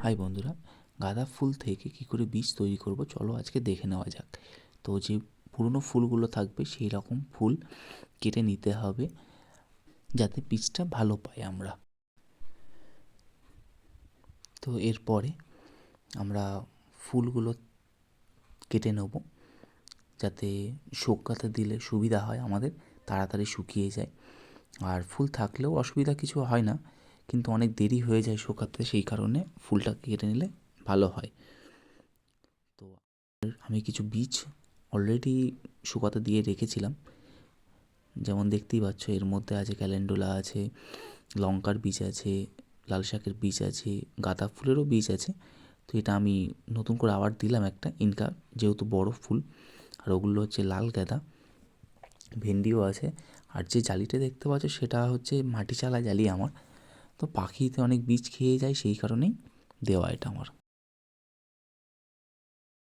High বন্ধুরা, গাঁদা ফুল থেকে কী করে বীজ তৈরি করব চলো আজকে দেখে নেওয়া যাক। তো যে পুরনো ফুলগুলো থাকবে সেই রকম ফুল কেটে নিতে হবে যাতে বীজটা ভালো পাই আমরা। তো এরপরে আমরা ফুলগুলো কেটে নেব যাতে শুকাতে দিলে সুবিধা হয়, আমাদের তাড়াতাড়ি শুকিয়ে যায়। আর ফুল থাকলেও অসুবিধা কিছু হয় না, কিন্তু অনেক দেরি হয়ে যায় শুকাতে, সেই কারণে ফুলটা কেটে নিলে ভালো হয়। তো আমি কিছু বীজ অলরেডি শুকাতে দিয়ে রেখেছিলাম, যেমন দেখতেই পাচ্ছ এর মধ্যে আছে ক্যালেন্ডুলা আছে, লঙ্কার বীজ আছে, লাল শাকের বীজ আছে, গাঁদা ফুলেরও বীজ আছে। তো এটা আমি নতুন করে আবার দিলাম একটা ইনকা, যেহেতু বড় ফুল। আর ওগুলো হচ্ছে লাল গাঁদা, ভেন্ডিও আছে। আর যে জালিটা দেখতে পাচ্ছ সেটা হচ্ছে মাটি চালা জালি আমার, তো পাখিতে অনেক বীজ খেয়ে যায়, সেই কারণেই দেওয়া এটা আমার।